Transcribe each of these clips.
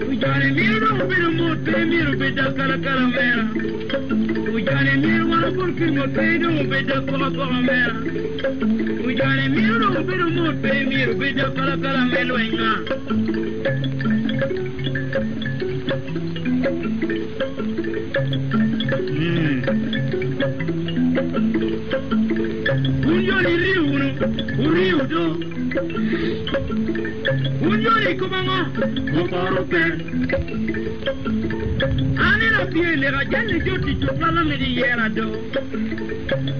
Ujane miro biru mote miro beda kala kala mera. Ujane miro wana burki mote do beda kala kala mera. Ujane miro biru mote miro beda kala kala melo enga. Unjoni riuno, uriudo. Unjoni kumanga, kumarupe. Ani la piele rajani joti chupala mediyera do.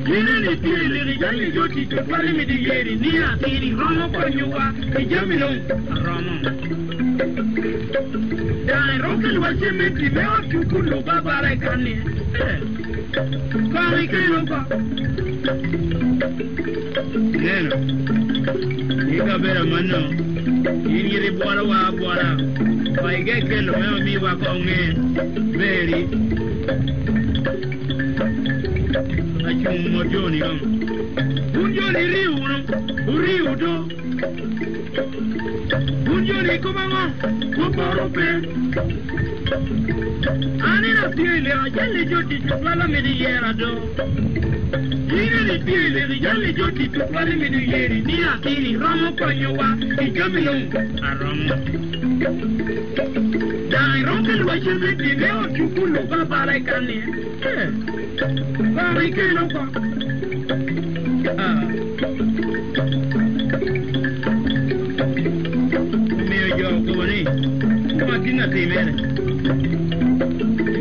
Nini ni piele rajani joti chupala mediyeri ni atiri romo konyuwa ijamino romo. Dai rokel wasemeti meo chukulu babare kani. Kami kilo ba. Neno. Ika bera mano. Yiri bora wa bora. Waige kelo meo mi wa konge. Beri. Achum mojoni om. Unjoni riuno. Uriudo. Unjoni kumango. Kumarupe. Ani la piele ajali joti chupala mediyera do. Ini ni piele ajali joti chupala mediyeri ni akili romo konyowa ijamino aromo. Dai rokel wachemeti leo chukulu babare kani. Bari kelo kwa. Mio yo kumani. Kumatina timene.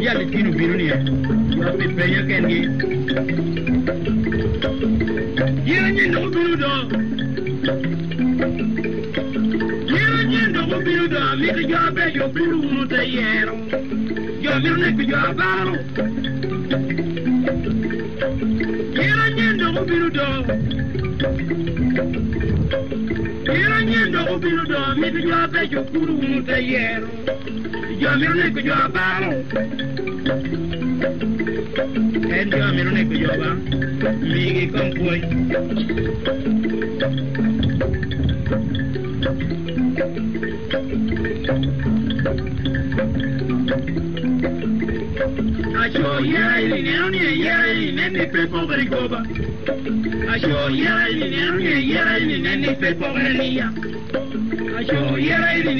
Ya le tino birunia. Ya pe peña kengi. Yiranye no birudo. Yiranye no birudo. Mi ya be yo biru no te yero. Yo mi ne ku yo baro. Yiranye no birudo. Yiranye no birudo. Mi ya be yo biru no te yero. Yo mi ne ku yo baro. En yo mi ne ku yo ba. Mi ki kompoi. Acho yai ni ne pe pobre goba. Acho yai ni ne pe pobre lia. Acho yai ni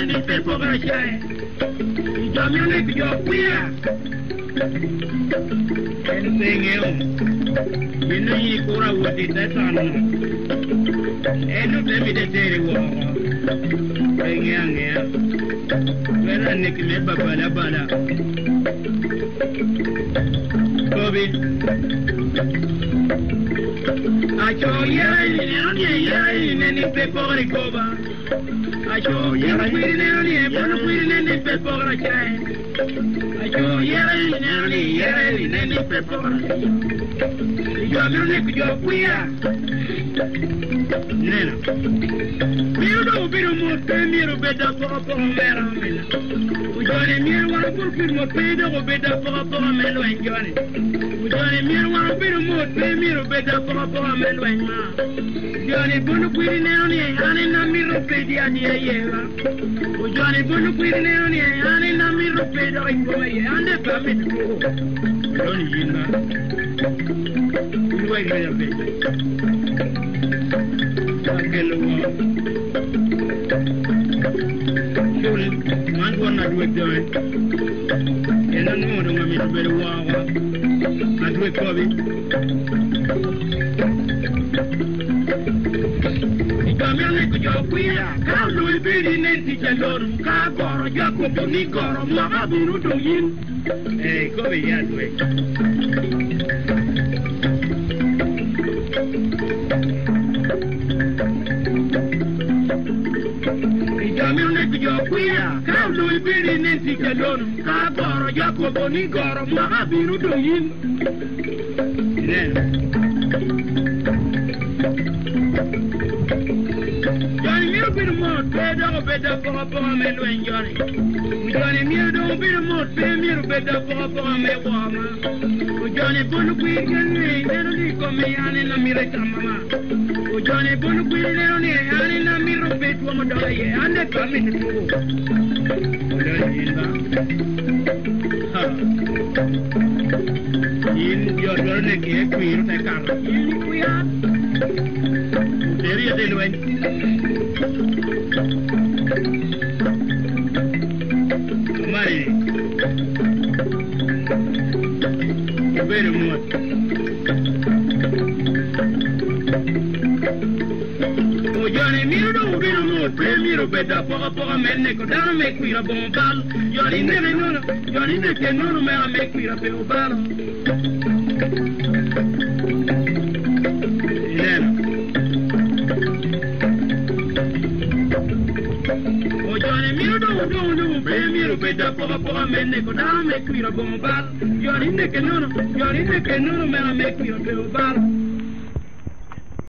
ne pe pobre chai. Yo mi ne ku yo kuya. Enseñeo. Yino yi kura wodi tetano. Eno temi de tere wo. Engea. Wera nikime babala bala. Kobi. Acho yai ni pe pobre koba. Acho yai ni pe pobre chai. Acho yai ni pe pobre. Yo mi ne ku yo kuya. Nena. Biru mote miro beda popo mera mena. Ujone miro wana burkir mote do beda popo melo enjone. Ujone miro wana biru mote miro beda popo melo enma. Ujone bunu kwiri neno ni ane na miro pedi ani yewa. Ujone bunu kwiri neno ni ane na miro pedi ingoma ye ande pamit ko. Ujone yinga. Iwa iga ya pedi. Akelo wa. Shul man wana duwe doe. Ena no ngami bere wawa. Adwe kobi. Ikamene ku yo kuya. Ka lu ibiri nenti jaloro. Ka goro jako boni goro. Maka buru do yin. Kobi ya duwe. Ikamene ku yo kuya. Ka lu ibiri nenti jaloro. Ka goro jako boni goro. Maka buru do yin. Johnny, you been mo te do beda po me lo enjoy Johnny mir do bir mo te mir beda po me wama Johnny bonu qui genne ero come ane na mire kamama Johnny bonu qui ero ne ane na miro betu mo do ye ane kami tu Ola yinda ha yin yo dorne ke qui te kar yin qui ya Deria de loin Mari Very much Johnny miro biro mo premiero beda poco menne ko dana me qui la bombal Johnny ne che non me la me qui la bombal Johnny miro do premiero beda poco menne ko dana me qui la bombal Johnny ne che non me la me qui la bombal